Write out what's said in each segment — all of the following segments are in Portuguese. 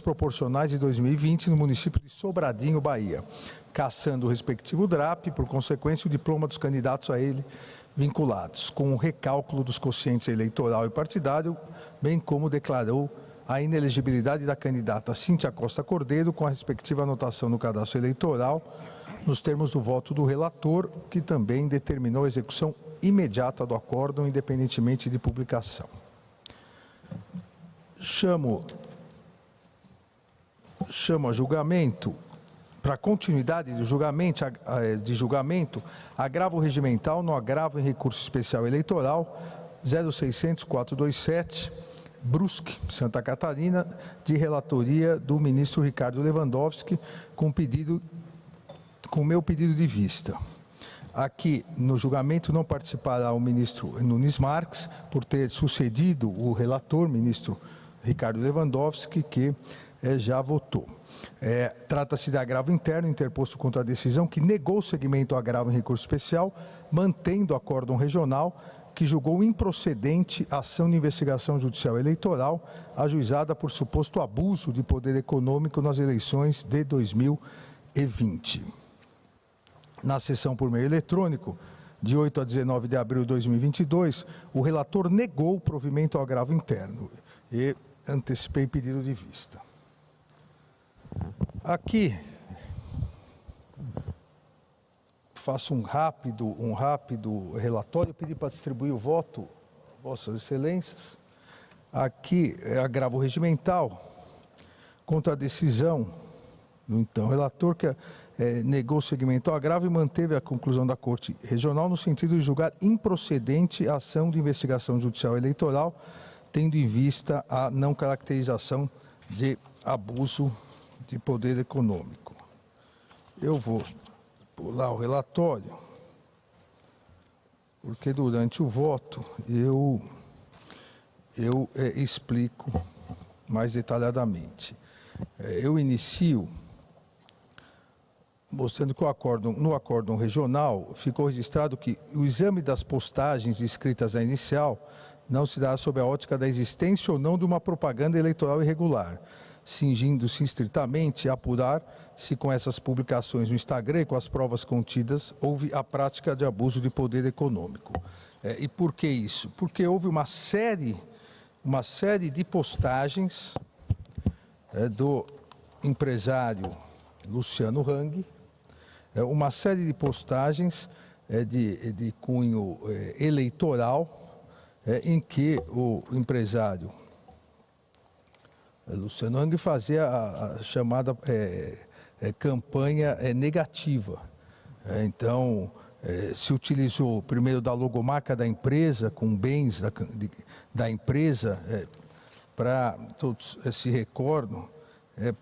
proporcionais de 2020 no município de Sobradinho, Bahia, cassando o respectivo DRAP, por consequência, o diploma dos candidatos a ele vinculados, com o recálculo dos quocientes eleitoral e partidário, bem como declarou a inelegibilidade da candidata Cíntia Costa Cordeiro com a respectiva anotação no cadastro eleitoral, nos termos do voto do relator, que também determinou a execução imediata do acórdão, independentemente de publicação. Chamo a julgamento, para continuidade de julgamento, agravo regimental no agravo em recurso especial eleitoral 0600-427, Brusque, Santa Catarina, de relatoria do ministro Ricardo Lewandowski, com meu pedido de vista. Aqui, no julgamento, não participará o ministro Nunes Marques, por ter sucedido o relator, ministro Ricardo Lewandowski, que já votou. Trata-se de agravo interno interposto contra a decisão que negou o segmento ao agravo em recurso especial, mantendo o acórdão regional que julgou improcedente a ação de investigação judicial eleitoral ajuizada por suposto abuso de poder econômico nas eleições de 2020. Na sessão por meio eletrônico, de 8 a 19 de abril de 2022, o relator negou o provimento ao agravo interno e antecipei pedido de vista. Aqui, faço um rápido relatório, pedi para distribuir o voto, Vossas Excelências. Aqui é agravo regimental contra a decisão do então relator, que negou o segmento ao agravo e manteve a conclusão da Corte Regional no sentido de julgar improcedente a ação de investigação judicial eleitoral, tendo em vista a não caracterização de abuso de poder econômico. Eu vou pular o relatório, porque durante o voto eu explico mais detalhadamente. Eu inicio mostrando que no acórdão regional ficou registrado que o exame das postagens escritas na inicial não se dá sob a ótica da existência ou não de uma propaganda eleitoral irregular, cingindo-se estritamente a apurar se com essas publicações no Instagram e com as provas contidas houve a prática de abuso de poder econômico. E por que isso? Porque houve uma série de postagens do empresário Luciano Hang, uma série de postagens de cunho eleitoral, em que o empresário Luciano Hang fazia a chamada campanha negativa. Então, se utilizou primeiro da logomarca da empresa, com bens da empresa, para, todos se recordam,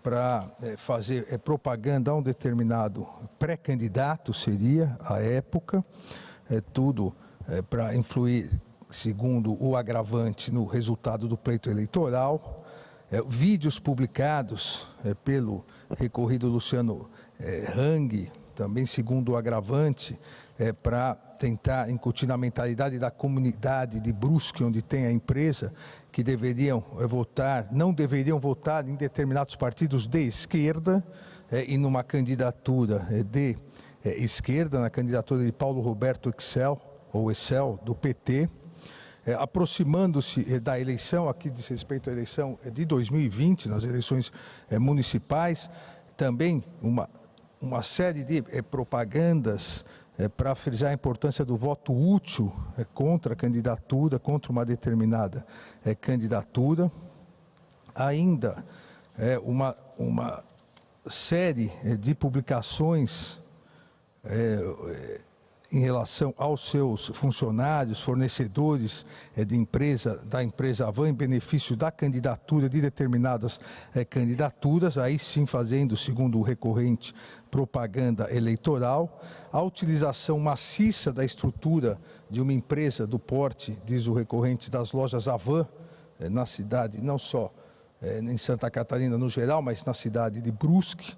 para fazer propaganda a um determinado pré-candidato, seria, à época, tudo para influir, segundo o agravante, no resultado do pleito eleitoral. Vídeos publicados pelo recorrido Luciano Hang, também segundo o agravante, para tentar incutir na mentalidade da comunidade de Brusque, onde tem a empresa, que não deveriam votar em determinados partidos de esquerda, e numa candidatura de esquerda, na candidatura de Paulo Roberto Excel, do PT, aproximando-se da eleição, aqui diz respeito à eleição de 2020, nas eleições municipais, também uma série de propagandas para frisar a importância do voto útil contra a candidatura, contra uma determinada candidatura. Ainda uma série de publicações em relação aos seus funcionários, fornecedores da empresa Avan, em benefício da candidatura de determinadas candidaturas, aí sim fazendo, segundo o recorrente, propaganda eleitoral. A utilização maciça da estrutura de uma empresa do porte, diz o recorrente, das lojas Avan, na cidade, não só em Santa Catarina no geral, mas na cidade de Brusque,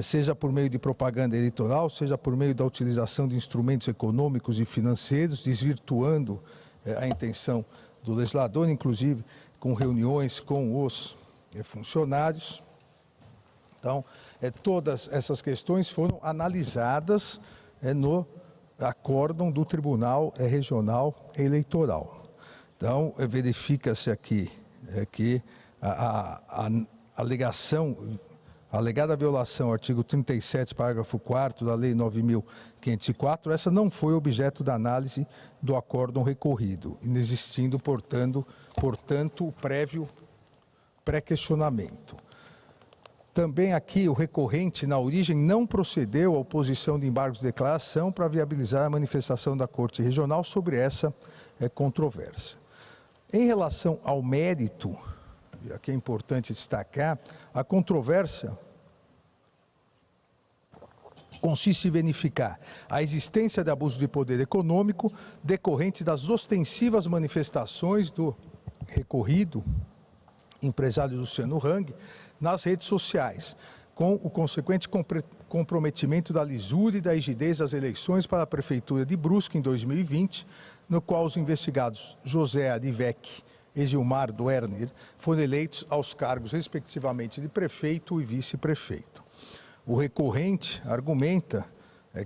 seja por meio de propaganda eleitoral, seja por meio da utilização de instrumentos econômicos e financeiros, desvirtuando a intenção do legislador, inclusive com reuniões com os funcionários. Então, todas essas questões foram analisadas no acórdão do Tribunal Regional Eleitoral. Então, verifica-se aqui que a alegada violação ao artigo 37, parágrafo 4º da Lei 9.504, essa não foi objeto da análise do acórdão recorrido, inexistindo, portanto, o prévio pré-questionamento. Também aqui o recorrente, na origem, não procedeu à oposição de embargos de declaração para viabilizar a manifestação da Corte Regional sobre essa controvérsia. Em relação ao mérito, e aqui é importante destacar, a controvérsia consiste em verificar a existência de abuso de poder econômico decorrente das ostensivas manifestações do recorrido, empresário Luciano Hang, nas redes sociais, com o consequente comprometimento da lisura e da rigidez das eleições para a Prefeitura de Brusque em 2020, no qual os investigados José Arivec e Gilmar Duerner foram eleitos aos cargos, respectivamente, de prefeito e vice-prefeito. O recorrente argumenta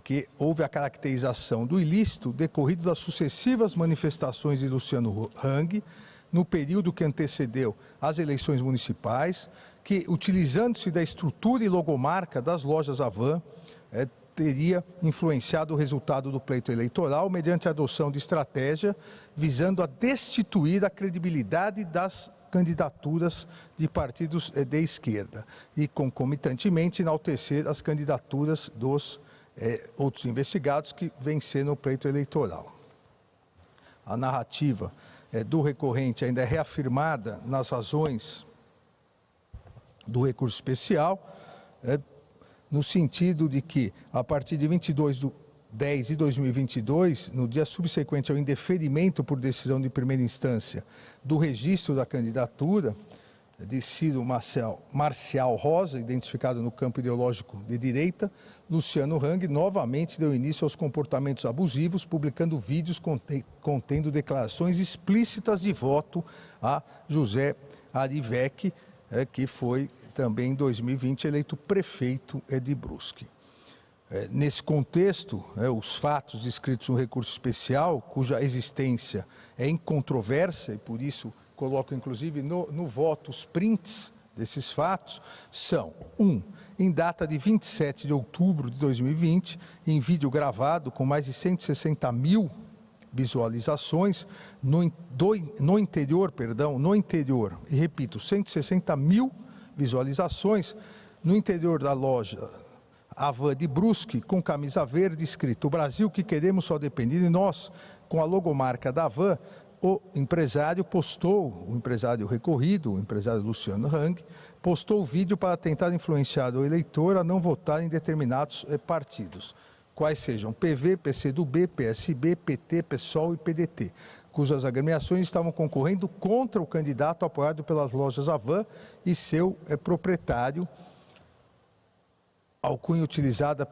que houve a caracterização do ilícito decorrido das sucessivas manifestações de Luciano Hang no período que antecedeu as eleições municipais, que, utilizando-se da estrutura e logomarca das lojas Havan, teria influenciado o resultado do pleito eleitoral mediante a adoção de estratégia visando a destituir a credibilidade das candidaturas de partidos de esquerda e, concomitantemente, enaltecer as candidaturas dos outros investigados que venceram o pleito eleitoral. A narrativa do recorrente ainda é reafirmada nas razões do recurso especial, no sentido de que, a partir de 22/10/2022, no dia subsequente ao indeferimento por decisão de primeira instância do registro da candidatura de Ciro Marcial Rosa, identificado no campo ideológico de direita, Luciano Hang novamente deu início aos comportamentos abusivos, publicando vídeos contendo declarações explícitas de voto a José Arivec, que foi também em 2020 eleito prefeito de Brusque. Nesse contexto, os fatos descritos no recurso especial, cuja existência é incontrovérsia, e por isso coloco inclusive no voto os prints desses fatos, são: 1. Em data de 27 de outubro de 2020, em vídeo gravado com mais de 160 mil visualizações no interior, e repito, 160 mil visualizações no interior da loja Havan de Brusque, com camisa verde, escrito: "O Brasil que queremos só depende de nós", com a logomarca da Havan. O empresário recorrido, o empresário Luciano Hang, postou o vídeo para tentar influenciar o eleitor a não votar em determinados partidos, quais sejam PV, PCdoB, PSB, PT, PSOL e PDT, cujas agremiações estavam concorrendo contra o candidato apoiado pelas lojas Havan e seu proprietário, alcunha utilizada,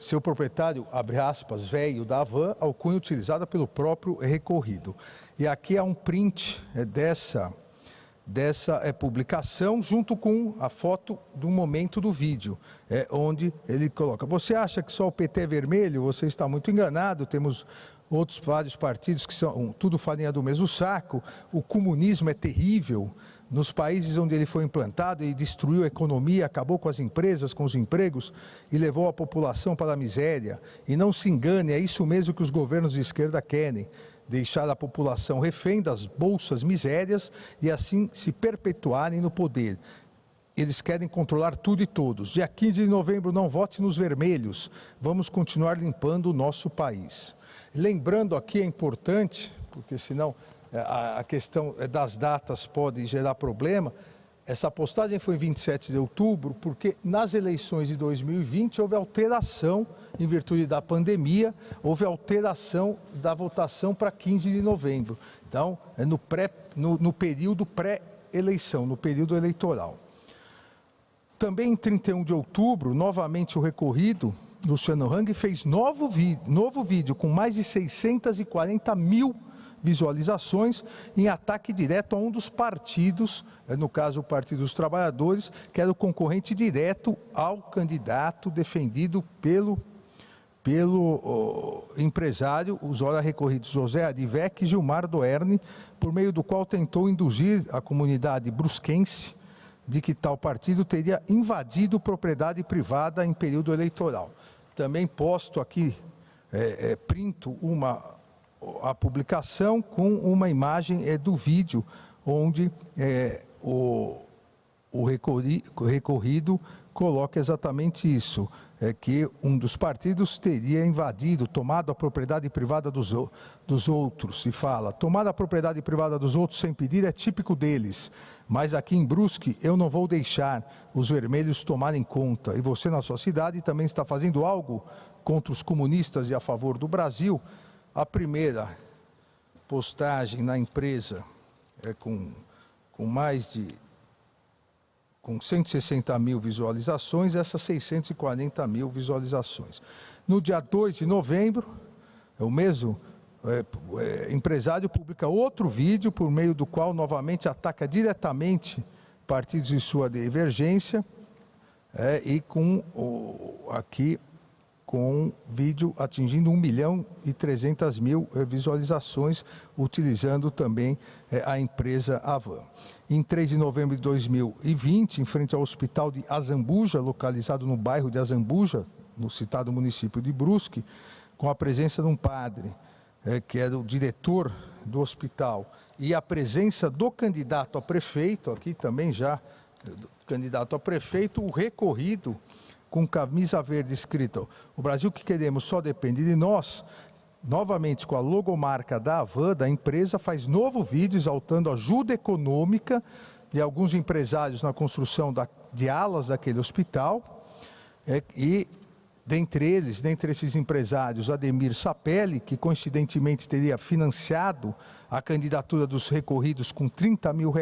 seu proprietário, abre aspas, velho da Havan, alcunha utilizada pelo próprio recorrido. E aqui há um print dessa publicação, junto com a foto do momento do vídeo, onde ele coloca: "Você acha que só o PT é vermelho? Você está muito enganado, temos outros vários partidos que são tudo farinha do mesmo saco, o comunismo é terrível. Nos países onde ele foi implantado, ele destruiu a economia, acabou com as empresas, com os empregos e levou a população para a miséria. E não se engane, é isso mesmo que os governos de esquerda querem, deixar a população refém das bolsas misérias e assim se perpetuarem no poder. Eles querem controlar tudo e todos. Dia 15 de novembro, não vote nos vermelhos. Vamos continuar limpando o nosso país." Lembrando aqui, é importante, porque senão a questão das datas pode gerar problema. Essa postagem foi em 27 de outubro, porque nas eleições de 2020 houve alteração, em virtude da pandemia, houve alteração da votação para 15 de novembro. Então, no período pré-eleição, no período eleitoral. Também em 31 de outubro, novamente o recorrido, Luciano Hang, fez novo vídeo com mais de 640 mil visualizações em ataque direto a um dos partidos, no caso o Partido dos Trabalhadores, que era o concorrente direto ao candidato defendido pelo empresário, os ora recorridos José Adivec e Gilmar Doerne, por meio do qual tentou induzir a comunidade brusquense de que tal partido teria invadido propriedade privada em período eleitoral. Também posto aqui, printo a publicação com uma imagem do vídeo, onde o recorrido coloca exatamente isso, que um dos partidos teria invadido, tomado a propriedade privada dos outros. E fala, tomar a propriedade privada dos outros sem pedir é típico deles, mas aqui em Brusque eu não vou deixar os vermelhos tomarem conta. E você na sua cidade também está fazendo algo contra os comunistas e a favor do Brasil. A primeira postagem na empresa com 160 mil visualizações, essas 640 mil visualizações. No dia 2 de novembro, o mesmo empresário publica outro vídeo, por meio do qual novamente ataca diretamente partidos de sua divergência, e com vídeo atingindo 1.300.000 visualizações, utilizando também a empresa Avan. Em 3 de novembro de 2020, em frente ao hospital de Azambuja, localizado no bairro de Azambuja, no citado município de Brusque, com a presença de um padre, que era o diretor do hospital, e a presença do candidato a prefeito, aqui também já, candidato a prefeito, o recorrido com camisa verde escrito: "O Brasil que queremos só depende de nós", novamente com a logomarca da Avan, da empresa, faz novo vídeo exaltando a ajuda econômica de alguns empresários na construção de alas daquele hospital, e dentre esses empresários, Ademir Sapelli, que coincidentemente teria financiado a candidatura dos recorridos com R$30 mil.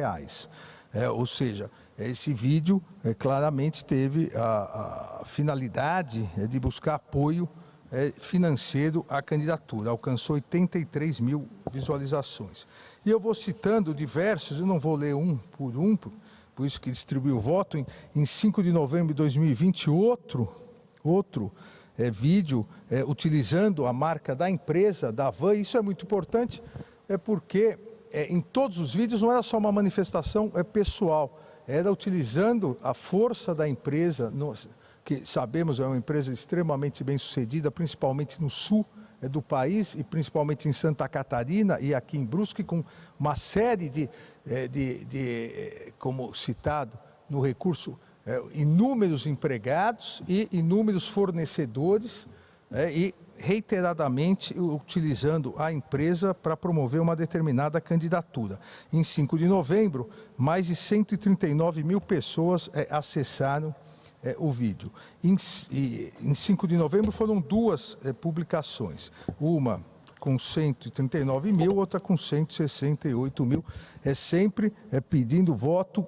Ou seja, esse vídeo claramente teve a finalidade de buscar apoio financeiro à candidatura. Alcançou 83 mil visualizações. E eu vou citando diversos, eu não vou ler um, por isso que distribuiu o voto. Em 5 de novembro de 2020, outro vídeo utilizando a marca da empresa, da Avan. Isso é muito importante, porque em todos os vídeos não era só uma manifestação pessoal, era utilizando a força da empresa, que sabemos é uma empresa extremamente bem sucedida, principalmente no sul do país e principalmente em Santa Catarina e aqui em Brusque, com uma série de como citado no recurso, inúmeros empregados e inúmeros fornecedores, e reiteradamente utilizando a empresa para promover uma determinada candidatura. Em 5 de novembro, mais de 139 mil pessoas acessaram o vídeo. Em 5 de novembro foram duas publicações, uma com 139 mil, outra com 168 mil, sempre pedindo voto,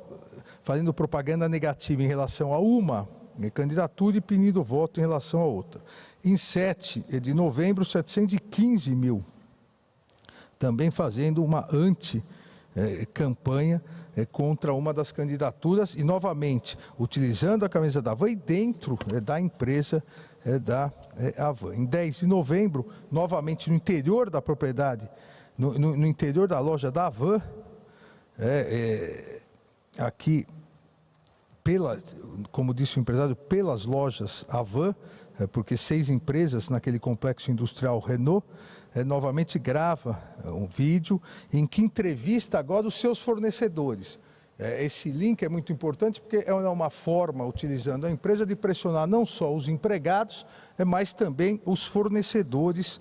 fazendo propaganda negativa em relação a uma candidatura e pedindo voto em relação a outra. Em 7 de novembro, 715 mil, também fazendo uma anti-campanha contra uma das candidaturas e, novamente, utilizando a camisa da Avan e dentro da empresa da Avan. Em 10 de novembro, novamente no interior da propriedade, no interior da loja da Avan, aqui, como disse o empresário, pelas lojas Avan, porque 6 empresas naquele complexo industrial Renault, novamente grava um vídeo em que entrevista agora os seus fornecedores. Esse link é muito importante porque é uma forma, utilizando a empresa, de pressionar não só os empregados, mas também os fornecedores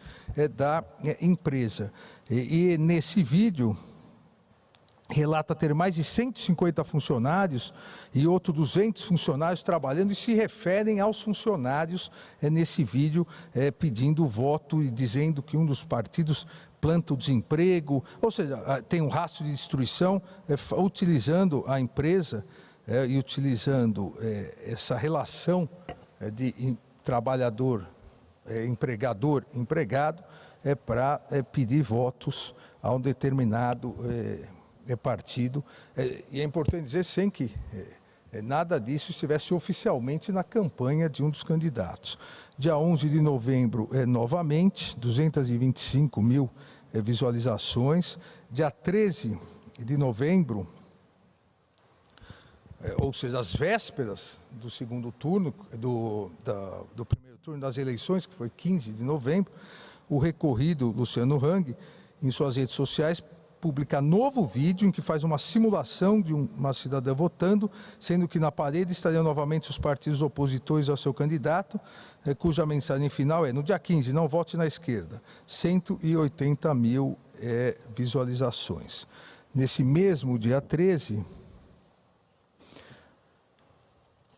da empresa. E nesse vídeo relata ter mais de 150 funcionários e outros 200 funcionários trabalhando, e se referem aos funcionários nesse vídeo, pedindo voto e dizendo que um dos partidos planta o desemprego, ou seja, tem um rastro de destruição, utilizando a empresa e utilizando essa relação de trabalhador, empregador, empregado, para pedir votos a um determinado partido. E é importante dizer, sem que nada disso estivesse oficialmente na campanha de um dos candidatos. Dia 11 de novembro, novamente, 225 mil visualizações. Dia 13 de novembro, ou seja, as vésperas do segundo turno, do primeiro turno das eleições, que foi 15 de novembro, o recorrido Luciano Hang, em suas redes sociais, publica novo vídeo em que faz uma simulação de uma cidadã votando, sendo que na parede estariam novamente os partidos opositores ao seu candidato, cuja mensagem final é: no dia 15, não vote na esquerda. 180 mil visualizações. Nesse mesmo dia 13,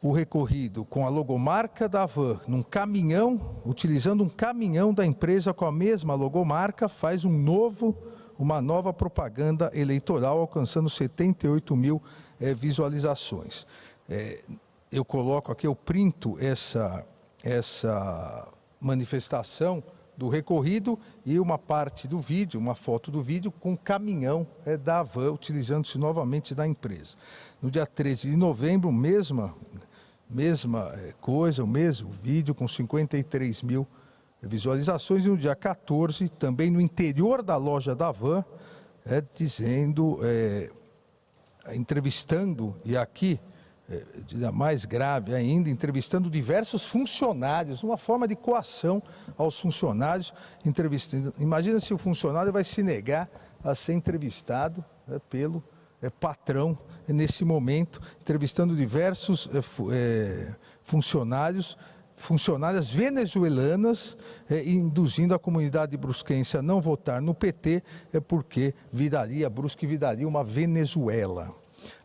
o recorrido com a logomarca da Van num caminhão, utilizando um caminhão da empresa com a mesma logomarca, faz uma nova propaganda eleitoral, alcançando 78 mil visualizações. Eu coloco aqui, eu printo essa manifestação do recorrido e uma parte do vídeo, uma foto do vídeo com o caminhão da Van, utilizando-se novamente da empresa. No dia 13 de novembro, mesma coisa, o mesmo vídeo com 53 mil visualizações. E no dia 14, também no interior da loja da Van, entrevistando, e aqui, mais grave ainda, entrevistando diversos funcionários, uma forma de coação aos funcionários, entrevistando. Imagina se o funcionário vai se negar a ser entrevistado pelo patrão nesse momento, entrevistando diversos funcionárias venezuelanas, induzindo a comunidade brusquense a não votar no PT, porque Brusque viraria uma Venezuela.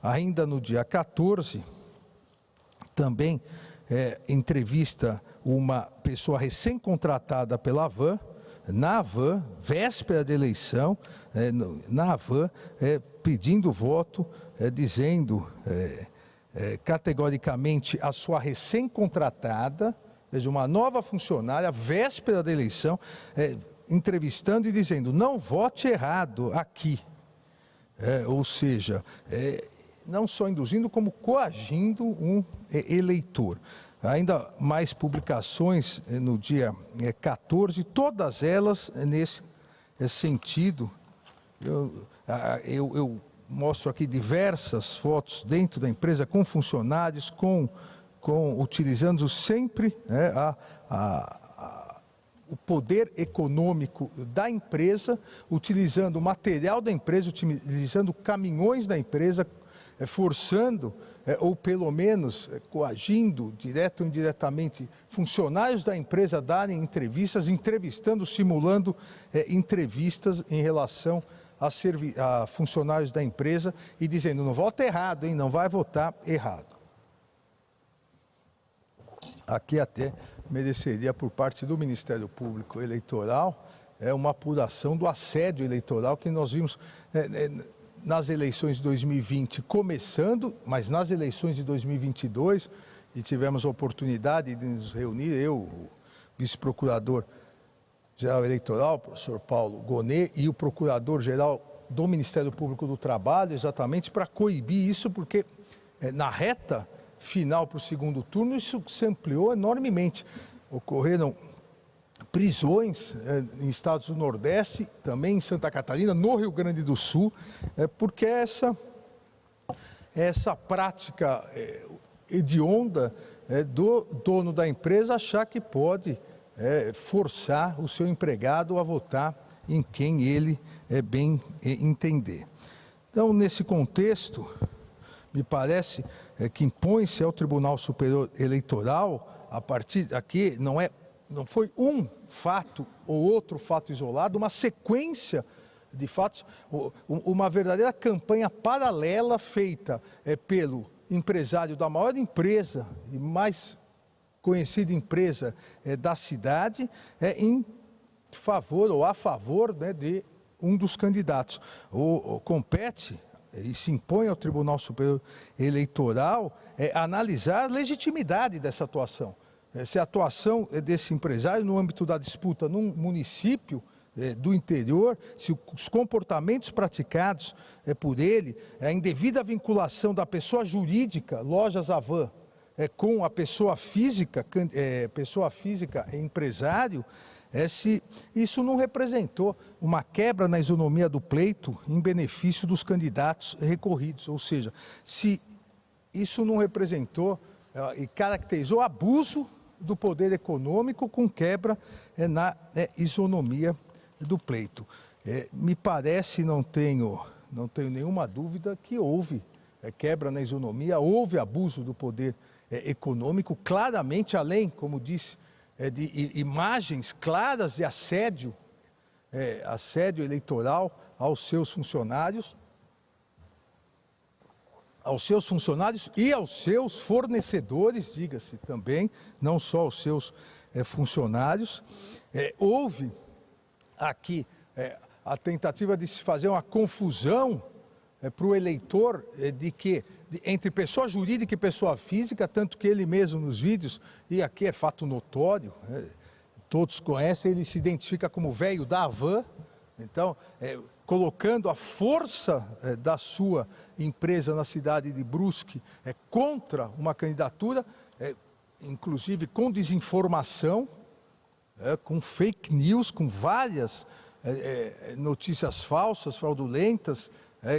Ainda no dia 14, também entrevista uma pessoa recém-contratada pela Van, na Van, véspera da eleição, na Van, pedindo voto, dizendo categoricamente a sua recém-contratada, veja, uma nova funcionária, véspera da eleição, entrevistando e dizendo: não vote errado aqui. Ou seja, não só induzindo, como coagindo um eleitor. Ainda mais publicações no dia 14, todas elas nesse sentido. Eu mostro aqui diversas fotos dentro da empresa com funcionários, utilizando sempre o poder econômico da empresa, utilizando o material da empresa, utilizando caminhões da empresa, forçando, ou pelo menos coagindo, direto ou indiretamente, funcionários da empresa a darem entrevistas, entrevistando, simulando entrevistas em relação a funcionários da empresa e dizendo: não vota errado, hein? Não vai votar errado. Aqui até mereceria, por parte do Ministério Público Eleitoral, uma apuração do assédio eleitoral que nós vimos nas eleições de 2020 começando, mas nas eleições de 2022, e tivemos a oportunidade de nos reunir, eu, o vice-procurador-geral eleitoral, o professor Paulo Gonet, e o procurador-geral do Ministério Público do Trabalho, exatamente para coibir isso, porque na reta final para o segundo turno isso se ampliou enormemente. Ocorreram prisões em estados do Nordeste, também em Santa Catarina, no Rio Grande do Sul, porque essa prática hedionda do dono da empresa achar que pode forçar o seu empregado a votar em quem ele bem entender. Então, nesse contexto, me parece que impõe-se ao Tribunal Superior Eleitoral, a partir daqui, não foi um fato ou outro fato isolado, uma sequência de fatos, uma verdadeira campanha paralela feita pelo empresário da maior empresa e mais conhecida empresa da cidade, em favor ou a favor de um dos candidatos. Compete e se impõe ao Tribunal Superior Eleitoral analisar a legitimidade dessa atuação. Se a atuação desse empresário no âmbito da disputa num município do interior, se os comportamentos praticados por ele, a indevida vinculação da pessoa jurídica, Lojas Havan, com a pessoa física empresário, se isso não representou uma quebra na isonomia do pleito em benefício dos candidatos recorridos. Ou seja, se isso não representou e caracterizou abuso do poder econômico com quebra na isonomia do pleito. Me parece, não tenho nenhuma dúvida, que houve quebra na isonomia, houve abuso do poder econômico, claramente, além, como disse, de imagens claras de assédio eleitoral aos seus funcionários e aos seus fornecedores, diga-se também, não só aos seus funcionários. Houve aqui a tentativa de se fazer uma confusão para o eleitor entre pessoa jurídica e pessoa física, tanto que ele mesmo nos vídeos, e aqui é fato notório, todos conhecem, ele se identifica como velho da Havan, então, colocando a força da sua empresa na cidade de Brusque contra uma candidatura, inclusive com desinformação, com fake news, com várias notícias falsas, fraudulentas,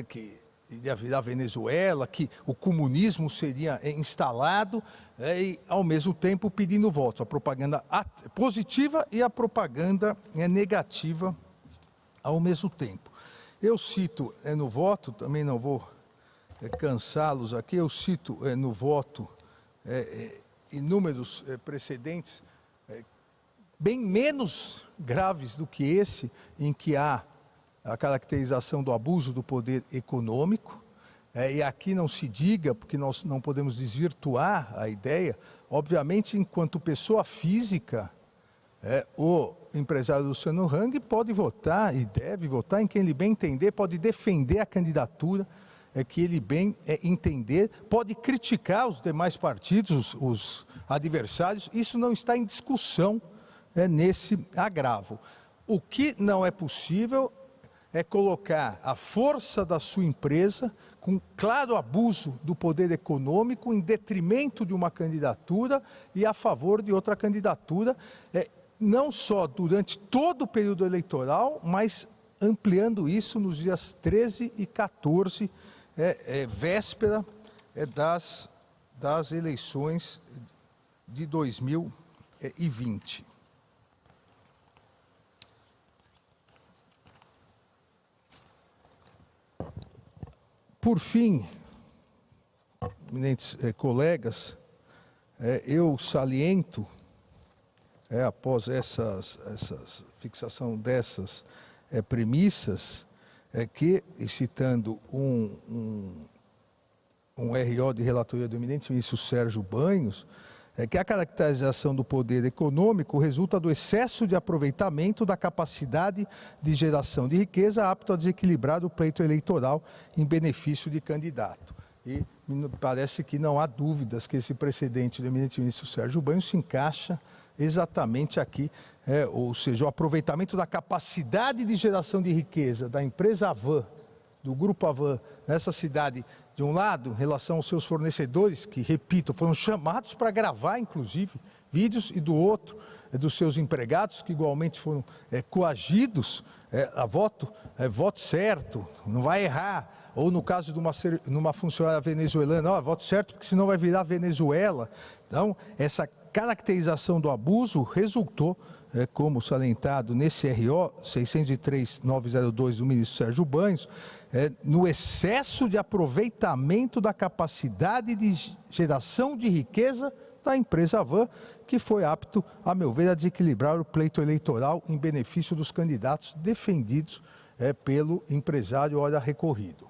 que iria virar Venezuela, que o comunismo seria instalado, e ao mesmo tempo pedindo voto, a propaganda positiva e a propaganda negativa ao mesmo tempo. Eu cito no voto, também não vou cansá-los aqui, eu cito no voto inúmeros precedentes bem menos graves do que esse, em que há a caracterização do abuso do poder econômico, e aqui não se diga, porque nós não podemos desvirtuar a ideia, obviamente, enquanto pessoa física, o empresário Luciano Hang pode votar e deve votar em quem ele bem entender, pode defender a candidatura que ele bem entender, pode criticar os demais partidos, os adversários, isso não está em discussão nesse agravo. O que não é possível é colocar a força da sua empresa com claro abuso do poder econômico em detrimento de uma candidatura e a favor de outra candidatura, não só durante todo o período eleitoral, mas ampliando isso nos dias 13 e 14, véspera das eleições de 2020. Por fim, eminentes colegas, eu saliento, após essa fixação dessas premissas, que, citando um RO de relatoria do eminente ministro Sérgio Banhos, que a caracterização do poder econômico resulta do excesso de aproveitamento da capacidade de geração de riqueza apto a desequilibrar o pleito eleitoral em benefício de candidato. E me parece que não há dúvidas que esse precedente do eminente ministro Sérgio Banhos se encaixa exatamente aqui, ou seja, o aproveitamento da capacidade de geração de riqueza da empresa Havan, do Grupo Havan, nessa cidade, de um lado, em relação aos seus fornecedores, que, repito, foram chamados para gravar, inclusive, vídeos, e do outro, dos seus empregados, que igualmente foram coagidos a voto certo, não vai errar. Ou no caso de uma funcionária venezuelana, voto certo, porque senão vai virar Venezuela. Então, essa caracterização do abuso resultou, como salientado nesse RO 603-902 do ministro Sérgio Banhos, no excesso de aproveitamento da capacidade de geração de riqueza da empresa Havan, que foi apto, a meu ver, a desequilibrar o pleito eleitoral em benefício dos candidatos defendidos pelo empresário ora recorrido.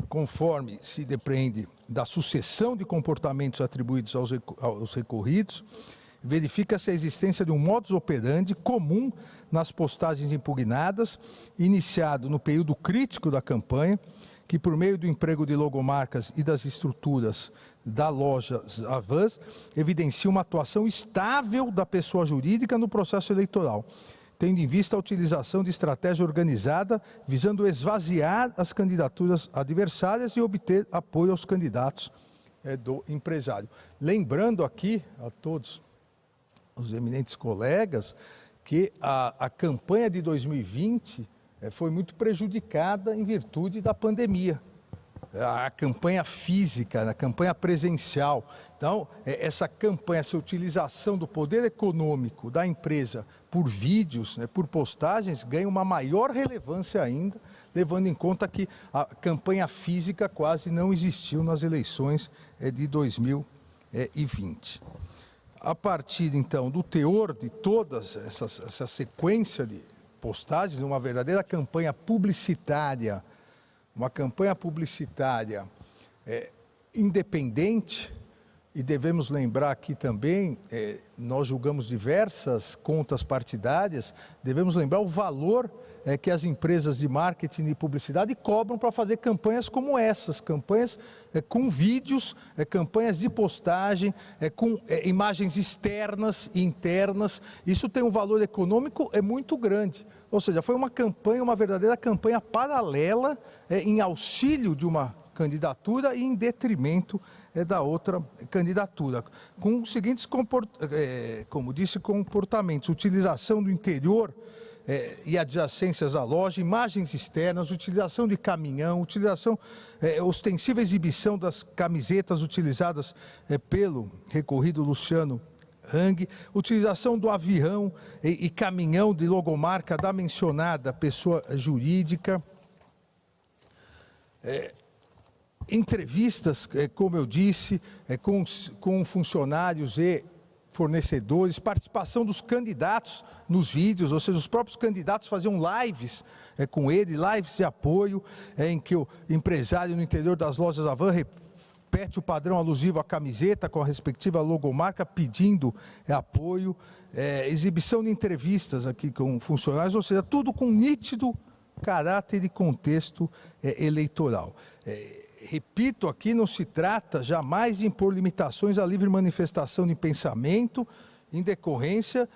Conforme se depreende da sucessão de comportamentos atribuídos aos recorridos, verifica-se a existência de um modus operandi comum nas postagens impugnadas, iniciado no período crítico da campanha, que por meio do emprego de logomarcas e das estruturas da loja Avan, evidencia uma atuação estável da pessoa jurídica no processo eleitoral, tendo em vista a utilização de estratégia organizada, visando esvaziar as candidaturas adversárias e obter apoio aos candidatos do empresário. Lembrando aqui a todos os eminentes colegas que a campanha de 2020 foi muito prejudicada em virtude da pandemia. A campanha física, a campanha presencial. Então, essa campanha, essa utilização do poder econômico da empresa por vídeos, por postagens, ganha uma maior relevância ainda, levando em conta que a campanha física quase não existiu nas eleições de 2020. A partir, então, do teor de todas essa sequência de postagens, uma verdadeira campanha publicitária, independente, e devemos lembrar aqui também, nós julgamos diversas contas partidárias, devemos lembrar o valor que as empresas de marketing e publicidade cobram para fazer campanhas como essas, campanhas com vídeos, campanhas de postagem, com imagens externas e internas. Isso tem um valor econômico muito grande. Ou seja, foi uma campanha, uma verdadeira campanha paralela em auxílio de uma candidatura e em detrimento da outra candidatura. Com os seguintes, como disse, comportamentos: utilização do interior e adjacências à loja, imagens externas, utilização de caminhão, utilização, ostensiva exibição das camisetas utilizadas pelo recorrido Luciano Hang, utilização do avião e caminhão de logomarca da mencionada pessoa jurídica, entrevistas, como eu disse, com funcionários e fornecedores, participação dos candidatos nos vídeos, ou seja, os próprios candidatos faziam lives com ele, lives de apoio, em que o empresário no interior das lojas Avan repete o padrão alusivo à camiseta com a respectiva logomarca, pedindo apoio, exibição de entrevistas aqui com funcionários, ou seja, tudo com nítido caráter e contexto eleitoral. Repito, aqui não se trata jamais de impor limitações à livre manifestação de pensamento em decorrência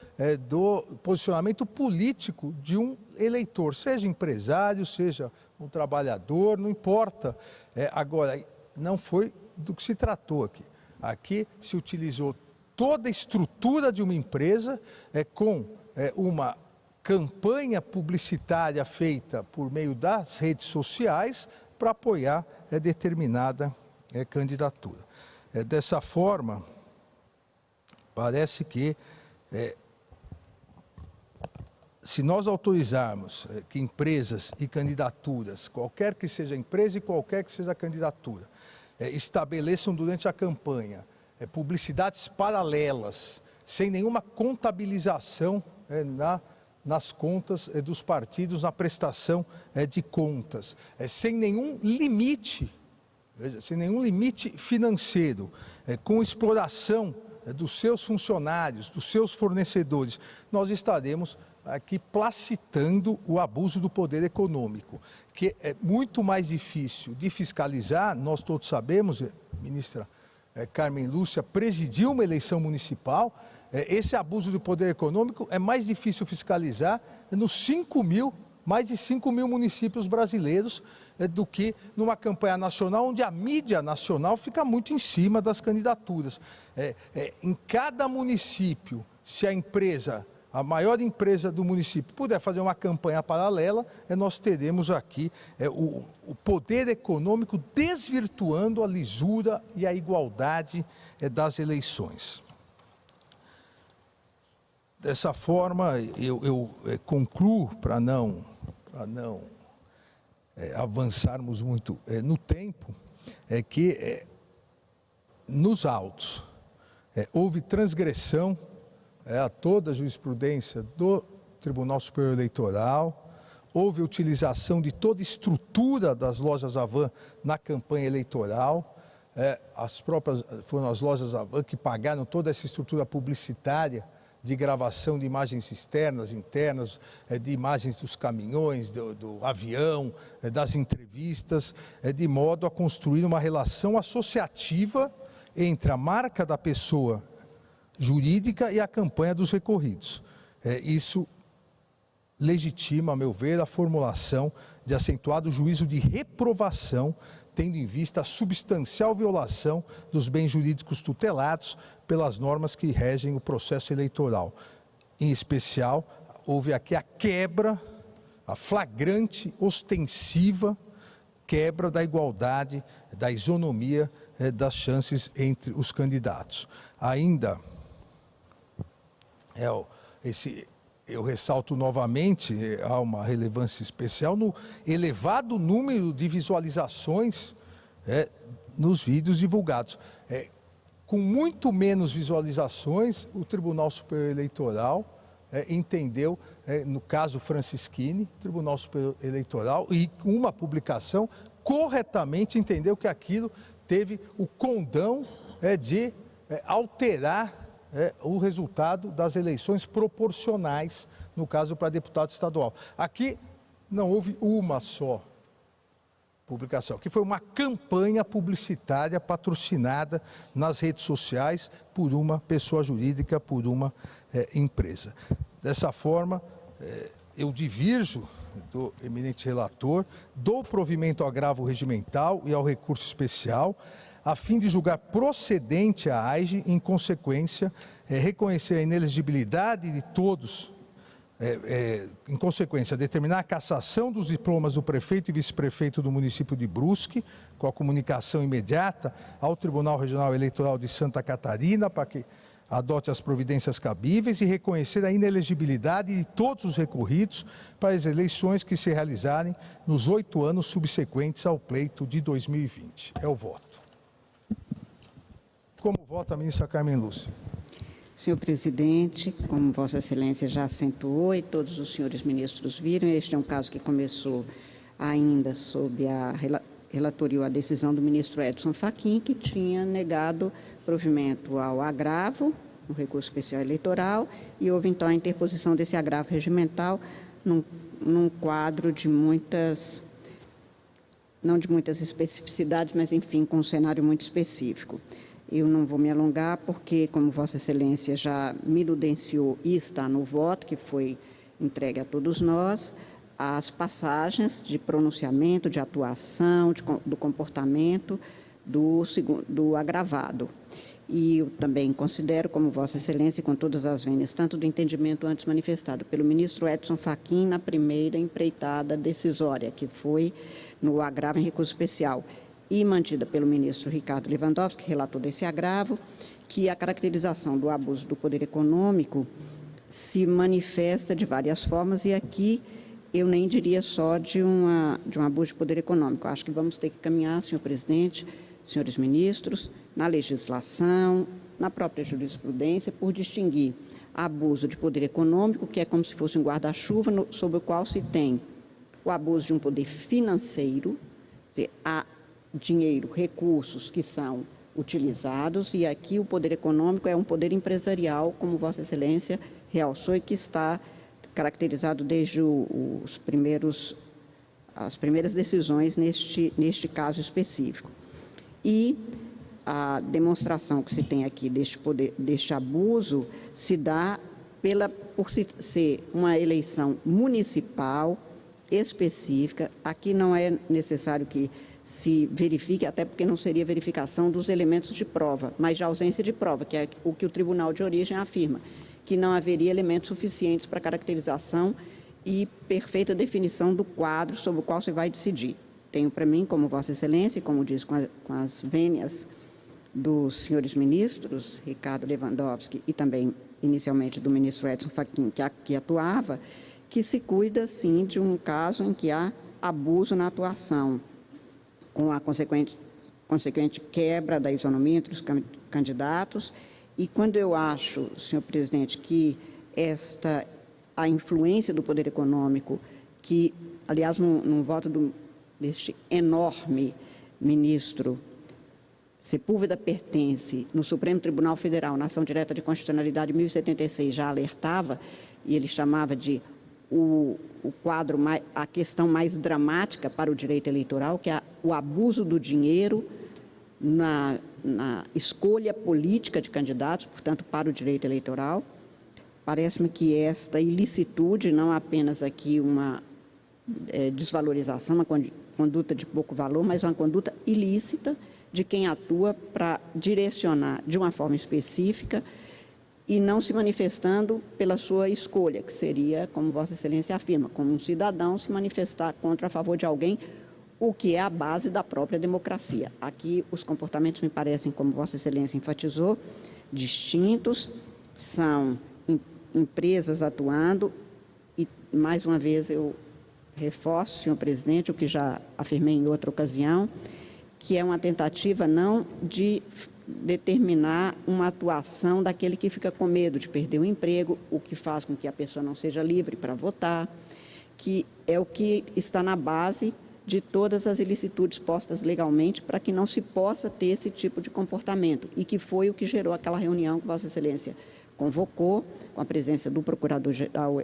do posicionamento político de um eleitor, seja empresário, seja um trabalhador, não importa. Agora, não foi do que se tratou aqui. Aqui se utilizou toda a estrutura de uma empresa com uma campanha publicitária feita por meio das redes sociais para apoiar determinada candidatura. Dessa forma, parece que se nós autorizarmos que empresas e candidaturas, qualquer que seja a empresa e qualquer que seja a candidatura, estabeleçam durante a campanha publicidades paralelas, sem nenhuma contabilização nas contas dos partidos, na prestação de contas, sem nenhum limite, sem nenhum limite financeiro, com exploração dos seus funcionários, dos seus fornecedores, nós estaremos aqui placitando o abuso do poder econômico, que é muito mais difícil de fiscalizar. Nós todos sabemos, a ministra Carmen Lúcia presidiu uma eleição municipal. Esse abuso do poder econômico é mais difícil fiscalizar nos mais de 5 mil municípios brasileiros do que numa campanha nacional, onde a mídia nacional fica muito em cima das candidaturas. Em cada município, se a maior empresa do município puder fazer uma campanha paralela, nós teremos aqui o poder econômico desvirtuando a lisura e a igualdade das eleições. Dessa forma, eu concluo, para não avançarmos muito no tempo, que nos autos houve transgressão a toda a jurisprudência do Tribunal Superior Eleitoral, houve utilização de toda a estrutura das lojas Avan na campanha eleitoral, foram as lojas Avan que pagaram toda essa estrutura publicitária de gravação de imagens externas, internas, de imagens dos caminhões, do avião, das entrevistas, de modo a construir uma relação associativa entre a marca da pessoa jurídica e a campanha dos recorridos. Isso legitima, a meu ver, a formulação de acentuado juízo de reprovação, tendo em vista a substancial violação dos bens jurídicos tutelados pelas normas que regem o processo eleitoral. Em especial, houve aqui a quebra, a flagrante, ostensiva quebra da igualdade, da isonomia das chances entre os candidatos. Ainda, eu ressalto novamente, há uma relevância especial no elevado número de visualizações nos vídeos divulgados. Com muito menos visualizações, o Tribunal Superior Eleitoral entendeu, no caso Francisquini, Tribunal Superior Eleitoral, e uma publicação, corretamente entendeu que aquilo teve o condão de alterar o resultado das eleições proporcionais, no caso para deputado estadual. Aqui não houve uma só publicação, que foi uma campanha publicitária patrocinada nas redes sociais por uma pessoa jurídica, por uma empresa. Dessa forma, eu divirjo do eminente relator, dou provimento ao agravo regimental e ao recurso especial, a fim de julgar procedente a AIGE, em consequência, reconhecer a inelegibilidade de todos, em consequência, determinar a cassação dos diplomas do prefeito e vice-prefeito do município de Brusque, com a comunicação imediata ao Tribunal Regional Eleitoral de Santa Catarina, para que adote as providências cabíveis, e reconhecer a inelegibilidade de todos os recorridos para as eleições que se realizarem nos 8 anos subsequentes ao pleito de 2020. É o voto. Como vota a ministra Carmen Lúcia? Senhor presidente, como Vossa Excelência já acentuou e todos os senhores ministros viram, este é um caso que começou ainda sob a relatoria ou a decisão do ministro Edson Fachin, que tinha negado provimento ao agravo, no recurso especial eleitoral, e houve então a interposição desse agravo regimental num quadro de muitas, não de muitas especificidades, mas enfim, com um cenário muito específico. Eu não vou me alongar, porque, como Vossa Excelência já me evidenciou e está no voto, que foi entregue a todos nós, as passagens de pronunciamento, de atuação, do comportamento do agravado. E eu também considero, como Vossa Excelência, com todas as vênias, tanto do entendimento antes manifestado pelo ministro Edson Fachin na primeira empreitada decisória, que foi no agravo em recurso especial, e mantida pelo ministro Ricardo Lewandowski, relator desse agravo, que a caracterização do abuso do poder econômico se manifesta de várias formas, e aqui eu nem diria só de um abuso de poder econômico. Acho que vamos ter que caminhar, senhor presidente, senhores ministros, na legislação, na própria jurisprudência, por distinguir abuso de poder econômico, que é como se fosse um guarda-chuva sob o qual se tem o abuso de um poder financeiro, quer dizer, há dinheiro, recursos que são utilizados, e aqui o poder econômico é um poder empresarial, como Vossa Excelência realçou, e que está caracterizado desde as primeiras decisões neste caso específico. E a demonstração que se tem aqui deste abuso se dá por ser uma eleição municipal específica. Aqui não é necessário que se verifique, até porque não seria verificação dos elementos de prova, mas de ausência de prova, que é o que o tribunal de origem afirma, que não haveria elementos suficientes para caracterização e perfeita definição do quadro sobre o qual se vai decidir. Tenho para mim, como Vossa Excelência, e como diz com as vênias dos senhores ministros, Ricardo Lewandowski e também, inicialmente, do ministro Edson Fachin, que atuava, que se cuida, sim, de um caso em que há abuso na atuação, com a consequente quebra da isonomia entre os candidatos. E quando eu acho, senhor presidente, que a influência do poder econômico, que, aliás, num voto deste enorme ministro Sepúlveda pertence no Supremo Tribunal Federal, na ação direta de constitucionalidade 1076, já alertava, e ele chamava de o quadro, a questão mais dramática para o direito eleitoral, que é o abuso do dinheiro na escolha política de candidatos, portanto, para o direito eleitoral. Parece-me que esta ilicitude, não apenas aqui uma desvalorização, uma conduta de pouco valor, mas uma conduta ilícita de quem atua para direcionar de uma forma específica e não se manifestando pela sua escolha, que seria, como Vossa Excelência afirma, como um cidadão se manifestar contra a favor de alguém, o que é a base da própria democracia. Aqui os comportamentos me parecem, como Vossa Excelência enfatizou, distintos, são empresas atuando e, mais uma vez, eu reforço, senhor presidente, o que já afirmei em outra ocasião, que é uma tentativa não de determinar uma atuação daquele que fica com medo de perder o emprego, o que faz com que a pessoa não seja livre para votar, que é o que está na base de todas as ilicitudes postas legalmente para que não se possa ter esse tipo de comportamento e que foi o que gerou aquela reunião que Vossa Excelência convocou, com a presença do Procurador-Geral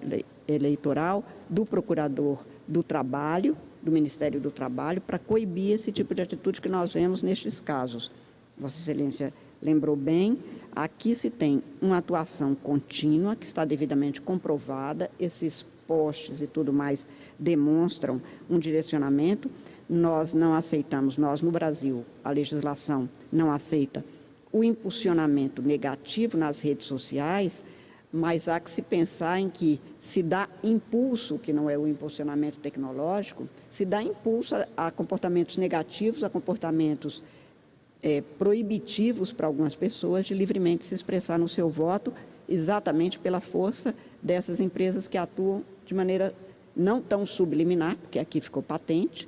Eleitoral, do Procurador do Trabalho, do Ministério do Trabalho, para coibir esse tipo de atitude que nós vemos nestes casos. Vossa Excelência lembrou bem, aqui se tem uma atuação contínua, que está devidamente comprovada, esses postes e tudo mais demonstram um direcionamento. Nós não aceitamos, nós no Brasil, a legislação não aceita o impulsionamento negativo nas redes sociais, mas há que se pensar em que se dá impulso, que não é o impulsionamento tecnológico, se dá impulso a comportamentos negativos, a comportamentos proibitivos para algumas pessoas de livremente se expressar no seu voto, exatamente pela força dessas empresas que atuam de maneira não tão subliminar, porque aqui ficou patente,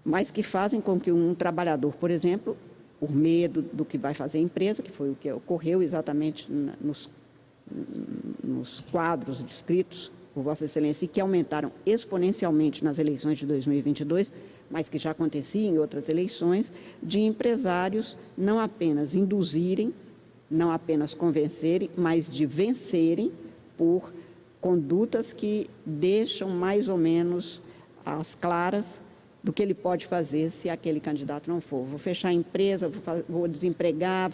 mas que fazem com que um trabalhador, por exemplo, por medo do que vai fazer a empresa, que foi o que ocorreu exatamente nos quadros descritos por Vossa Excelência e que aumentaram exponencialmente nas eleições de 2022, mas que já acontecia em outras eleições, de empresários não apenas induzirem, não apenas convencerem, mas de vencerem por condutas que deixam mais ou menos às claras do que ele pode fazer se aquele candidato não for. Vou fechar a empresa, vou desempregar,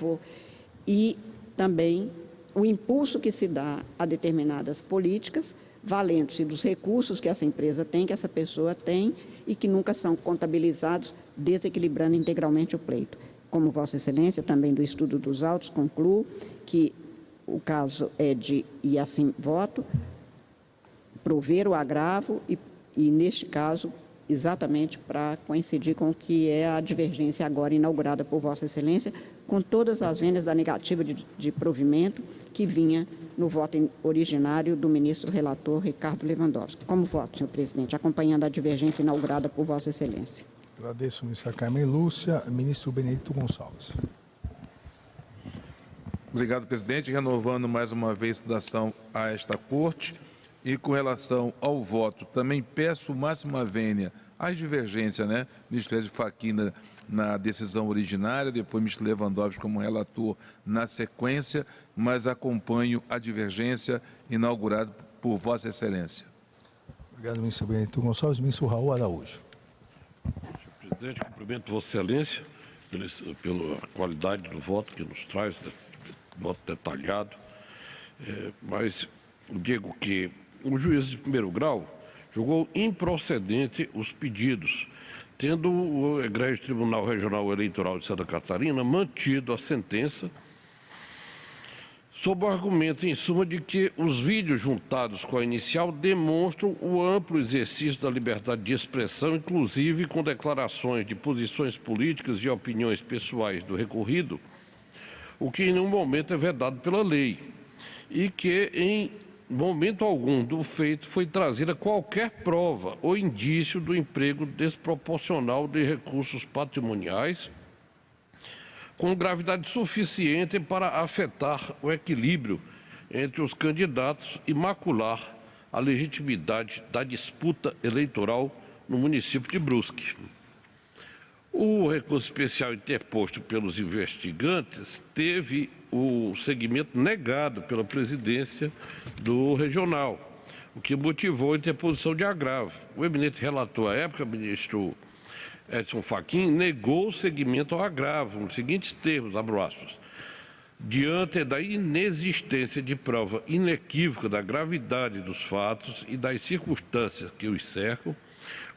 e também o impulso que se dá a determinadas políticas, valendo-se dos recursos que essa empresa tem, que essa pessoa tem, e que nunca são contabilizados, desequilibrando integralmente o pleito. Como Vossa Excelência, também do estudo dos autos, concluo que o caso é de, e assim voto, prover o agravo e neste caso, exatamente para coincidir com o que é a divergência agora inaugurada por Vossa Excelência, com todas as vendas da negativa de provimento que vinha no voto originário do ministro relator Ricardo Lewandowski. Como voto, senhor presidente, acompanhando a divergência inaugurada por Vossa Excelência. Agradeço, ministra Carmen Lúcia. Ministro Benedito Gonçalves. Obrigado, presidente. Renovando mais uma vez a saudação a esta corte. E com relação ao voto, também peço máxima vênia às divergências, né? Ministro Edson Fachin na decisão originária, depois ministro Lewandowski como relator na sequência, mas acompanho a divergência inaugurada por Vossa Excelência. Obrigado, ministro Benedito Gonçalves. Ministro Raul Araújo. Senhor presidente, cumprimento Vossa Excelência pela qualidade do voto que nos traz, voto detalhado, mas digo que o juiz de primeiro grau julgou improcedente os pedidos, tendo o egrégio Tribunal Regional Eleitoral de Santa Catarina mantido a sentença sob o argumento, em suma, de que os vídeos juntados com a inicial demonstram o amplo exercício da liberdade de expressão, inclusive com declarações de posições políticas e opiniões pessoais do recorrido, o que em nenhum momento é vedado pela lei, e que em momento algum do feito foi trazida qualquer prova ou indício do emprego desproporcional de recursos patrimoniais com gravidade suficiente para afetar o equilíbrio entre os candidatos e macular a legitimidade da disputa eleitoral no município de Brusque. O recurso especial interposto pelos investigantes teve o segmento negado pela presidência do regional, o que motivou a interposição de agravo. O eminente relator à época, ministro Edson Fachin, negou o seguimento ao agravo, nos seguintes termos, abro aspas, diante da inexistência de prova inequívoca da gravidade dos fatos e das circunstâncias que os cercam,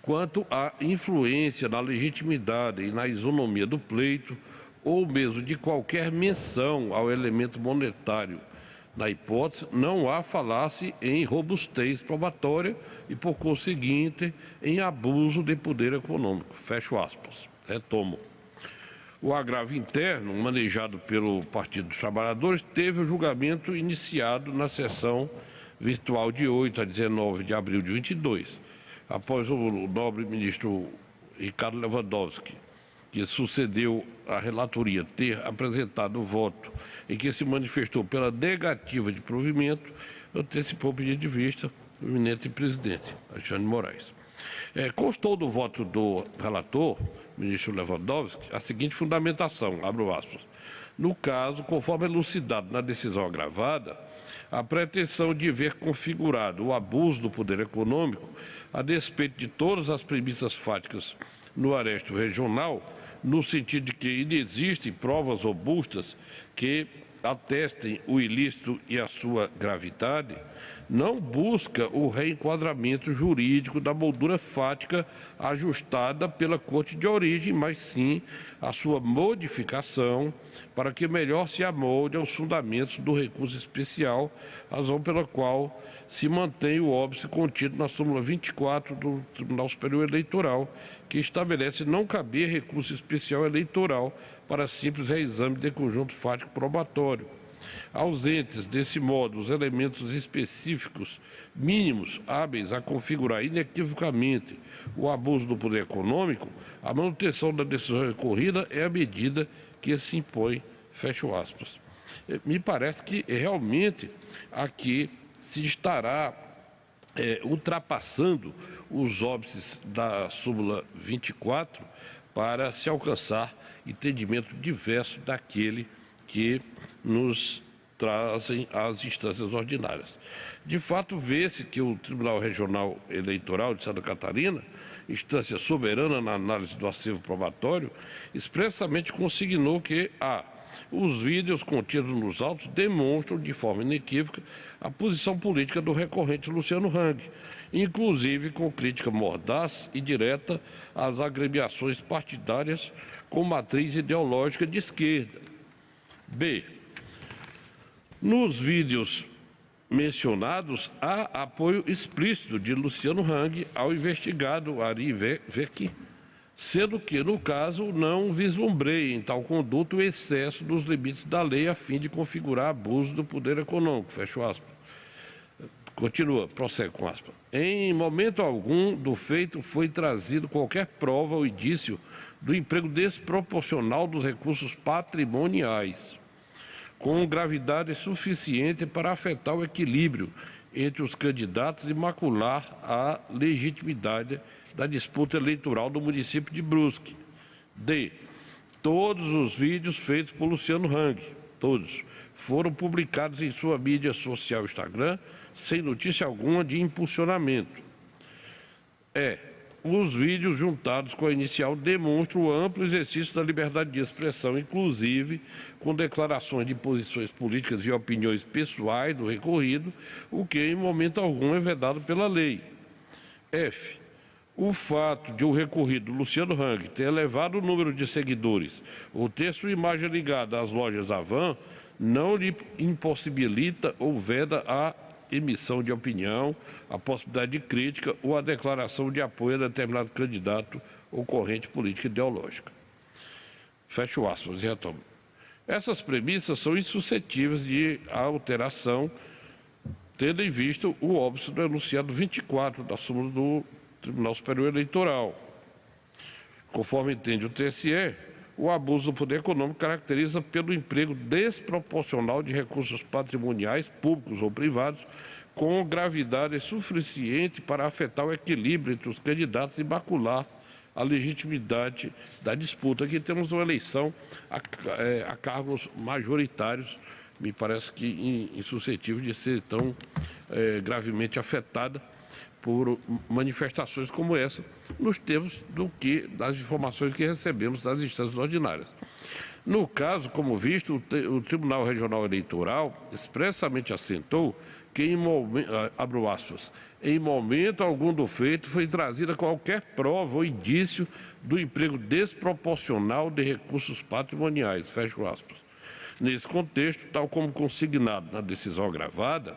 quanto à influência na legitimidade e na isonomia do pleito, ou mesmo de qualquer menção ao elemento monetário. Na hipótese, não há falar-se em robustez probatória e, por conseguinte, em abuso de poder econômico. Fecho aspas. Retomo. O agravo interno, manejado pelo Partido dos Trabalhadores, teve o julgamento iniciado na sessão virtual de 8 a 19 de abril de 22. Após o nobre ministro Ricardo Lewandowski, que sucedeu à relatoria, ter apresentado o voto em que se manifestou pela negativa de provimento, antecipou o pedido de vista do eminente presidente, Alexandre de Moraes. Constou do voto do relator, ministro Lewandowski, a seguinte fundamentação, abro aspas. No caso, conforme elucidado na decisão agravada, a pretensão de ver configurado o abuso do poder econômico, a despeito de todas as premissas fáticas no arresto regional, no sentido de que inexistem provas robustas que atestem o ilícito e a sua gravidade, não busca o reenquadramento jurídico da moldura fática ajustada pela Corte de origem, mas sim a sua modificação para que melhor se amolde aos fundamentos do recurso especial, razão pela qual se mantém o óbice contido na súmula 24 do Tribunal Superior Eleitoral, que estabelece não caber recurso especial eleitoral para simples reexame de conjunto fático probatório. Ausentes, desse modo, os elementos específicos mínimos hábeis a configurar inequivocamente o abuso do poder econômico, a manutenção da decisão recorrida é a medida que se impõe, fecho aspas. Me parece que realmente aqui se estará ultrapassando os óbices da súmula 24 para se alcançar entendimento diverso daquele que nos trazem as instâncias ordinárias. De fato, vê-se que o Tribunal Regional Eleitoral de Santa Catarina, instância soberana na análise do acervo probatório, expressamente consignou que os vídeos contidos nos autos demonstram de forma inequívoca a posição política do recorrente Luciano Hang, inclusive com crítica mordaz e direta às agremiações partidárias com matriz ideológica de esquerda. B. Nos vídeos mencionados, há apoio explícito de Luciano Hang ao investigado Ari Vecchi, sendo que, no caso, não vislumbrei em tal conduta o excesso dos limites da lei a fim de configurar abuso do poder econômico. Fecho aspas. Continua, prossegue com aspas. Em momento algum do feito foi trazido qualquer prova ou indício do emprego desproporcional dos recursos patrimoniais, com gravidade suficiente para afetar o equilíbrio entre os candidatos e macular a legitimidade da disputa eleitoral do município de Brusque. D. Todos os vídeos feitos por Luciano Hang, todos, foram publicados em sua mídia social Instagram, sem notícia alguma de impulsionamento. Os vídeos juntados com a inicial demonstram o amplo exercício da liberdade de expressão, inclusive com declarações de posições políticas e opiniões pessoais do recorrido, o que em momento algum é vedado pela lei. F. O fato de o recorrido Luciano Hang ter elevado o número de seguidores ou ter sua imagem ligada às lojas Avan não lhe impossibilita ou veda a emissão de opinião, a possibilidade de crítica ou a declaração de apoio a determinado candidato ou corrente política ideológica. Fecho aspas e retomo. Essas premissas são insuscetíveis de alteração, tendo em vista o óbice do enunciado 24 da súmula do Tribunal Superior Eleitoral. Conforme entende o TSE, o abuso do poder econômico caracteriza pelo emprego desproporcional de recursos patrimoniais, públicos ou privados, com gravidade suficiente para afetar o equilíbrio entre os candidatos e macular a legitimidade da disputa. Aqui temos uma eleição a cargos majoritários, me parece que insuscetível de ser tão gravemente afetada por manifestações como essa, nos termos das informações que recebemos das instâncias ordinárias. No caso, como visto, o Tribunal Regional Eleitoral expressamente assentou que, abro aspas, em momento algum do feito foi trazida qualquer prova ou indício do emprego desproporcional de recursos patrimoniais, fecho aspas. Nesse contexto, tal como consignado na decisão agravada,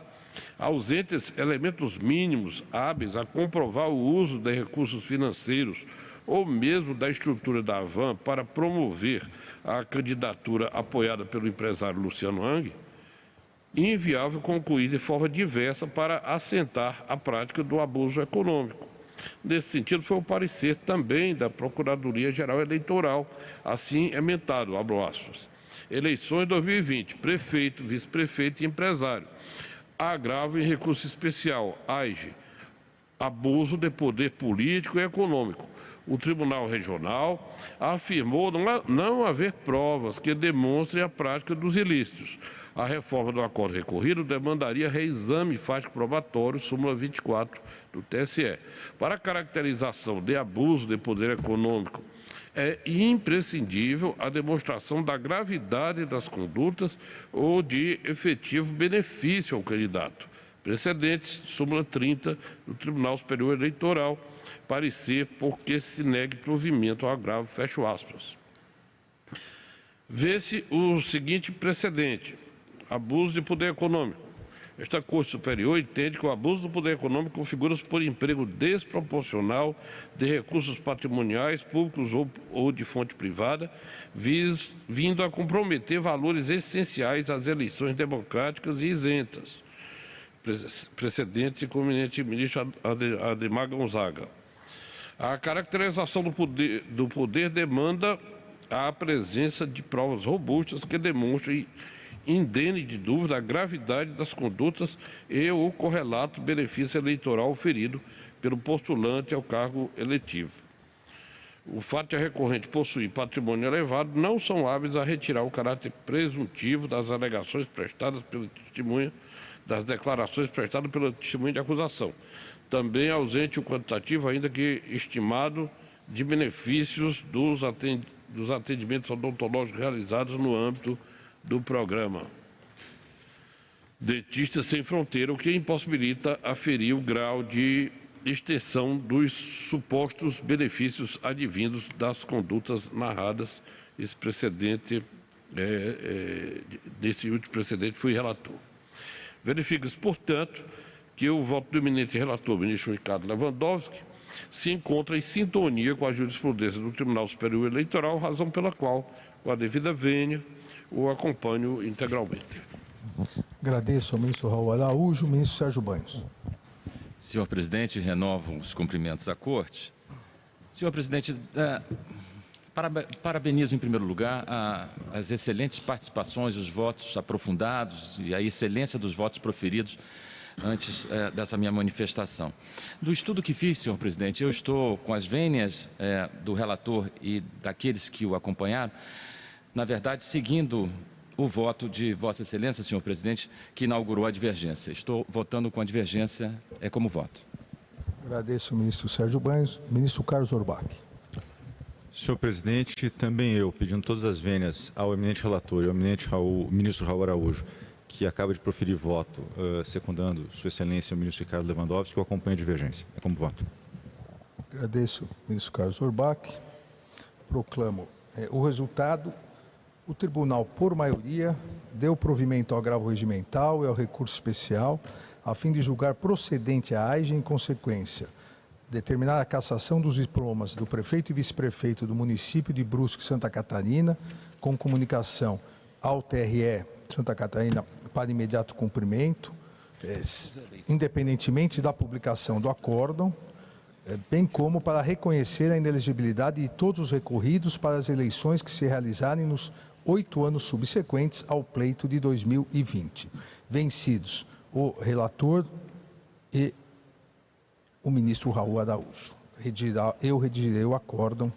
ausentes elementos mínimos hábeis a comprovar o uso de recursos financeiros ou mesmo da estrutura da Avan para promover a candidatura apoiada pelo empresário Luciano Hang, inviável concluir de forma diversa para assentar a prática do abuso econômico. Nesse sentido, foi o parecer também da Procuradoria-Geral Eleitoral, assim emendado, abro aspas. Eleições 2020, prefeito, vice-prefeito e empresário. Agravo em recurso especial, AIGE, abuso de poder político e econômico. O Tribunal Regional afirmou não haver provas que demonstrem a prática dos ilícitos. A reforma do acordo recorrido demandaria reexame fático probatório, súmula 24 do TSE. Para a caracterização de abuso de poder econômico, é imprescindível a demonstração da gravidade das condutas ou de efetivo benefício ao candidato. Precedentes, súmula 30 do Tribunal Superior Eleitoral, parecer porque se negue provimento ao agravo, fecho aspas. Vê-se o seguinte precedente, abuso de poder econômico. Esta Corte Superior entende que o abuso do poder econômico configura-se por emprego desproporcional de recursos patrimoniais, públicos ou de fonte privada, vindo a comprometer valores essenciais às eleições democráticas e isentas. Precedente com o eminente ministro Ademar Gonzaga. A caracterização do poder demanda a presença de provas robustas que demonstrem indene de dúvida a gravidade das condutas e o correlato benefício eleitoral oferido pelo postulante ao cargo eletivo. O fato de a recorrente possuir patrimônio elevado não são hábeis a retirar o caráter presuntivo das alegações prestadas pela testemunha, das declarações prestadas pela testemunha de acusação. Também ausente o quantitativo, ainda que estimado, de benefícios dos atendimentos odontológicos realizados no âmbito do programa Dentistas Sem Fronteira, o que impossibilita aferir o grau de extensão dos supostos benefícios advindos das condutas narradas. Esse precedente, desse último precedente, fui relator. Verifica-se, portanto, que o voto do eminente relator, ministro Ricardo Lewandowski, se encontra em sintonia com a jurisprudência do Tribunal Superior Eleitoral, razão pela qual, com a devida vênia, o acompanho integralmente. Agradeço ao ministro Raul Araújo. Ministro Sérgio Banhos. Senhor presidente, renovo os cumprimentos à Corte. Senhor presidente, parabenizo em primeiro lugar as excelentes participações, os votos aprofundados e a excelência dos votos proferidos antes dessa minha manifestação. Do estudo que fiz, senhor presidente, eu estou com as vênias do relator e daqueles que o acompanharam, na verdade, seguindo o voto de Vossa Excelência, senhor presidente, que inaugurou a divergência. Estou votando com a divergência como voto. Agradeço ao ministro Sérgio Banhos. Ministro Carlos Orbach. Senhor presidente, também eu, pedindo todas as vênias ao eminente relator e ao eminente ministro Raul Araújo, que acaba de proferir voto, secundando Sua Excelência o ministro Ricardo Lewandowski, que eu acompanho a divergência. É como voto. Agradeço ao ministro Carlos Orbach. Proclamo o resultado. O tribunal, por maioria, deu provimento ao agravo regimental e ao recurso especial, a fim de julgar procedente a AIGE em consequência, determinar a cassação dos diplomas do prefeito e vice-prefeito do município de Brusque, Santa Catarina, com comunicação ao TRE Santa Catarina para imediato cumprimento, independentemente da publicação do acórdão, bem como para reconhecer a inelegibilidade de todos os recorridos para as eleições que se realizarem nos 8 anos subsequentes ao pleito de 2020. Vencidos o relator e o ministro Raul Araújo. eu redigirei o acórdão.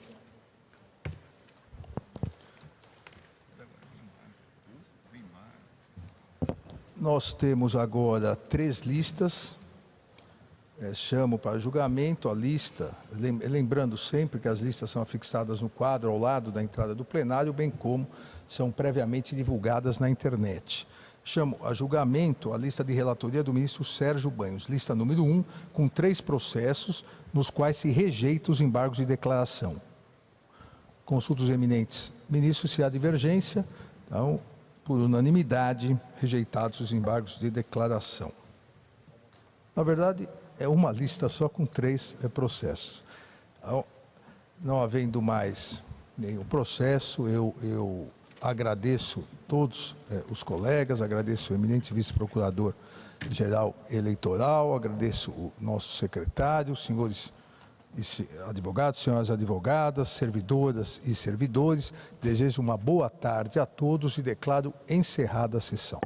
Nós temos agora 3 listas. Chamo para julgamento a lista, lembrando sempre que as listas são afixadas no quadro ao lado da entrada do plenário, bem como são previamente divulgadas na internet. Chamo a julgamento a lista de relatoria do ministro Sérgio Banhos, lista número 1, com 3 processos nos quais se rejeita os embargos de declaração. Consulta os eminentes ministros se há divergência, então, por unanimidade, rejeitados os embargos de declaração. Na verdade, é uma lista só com 3 processos. Então, não havendo mais nenhum processo, eu agradeço todos os colegas, agradeço o eminente vice-procurador-geral eleitoral, agradeço o nosso secretário, senhores advogados, senhoras advogadas, servidoras e servidores. Desejo uma boa tarde a todos e declaro encerrada a sessão.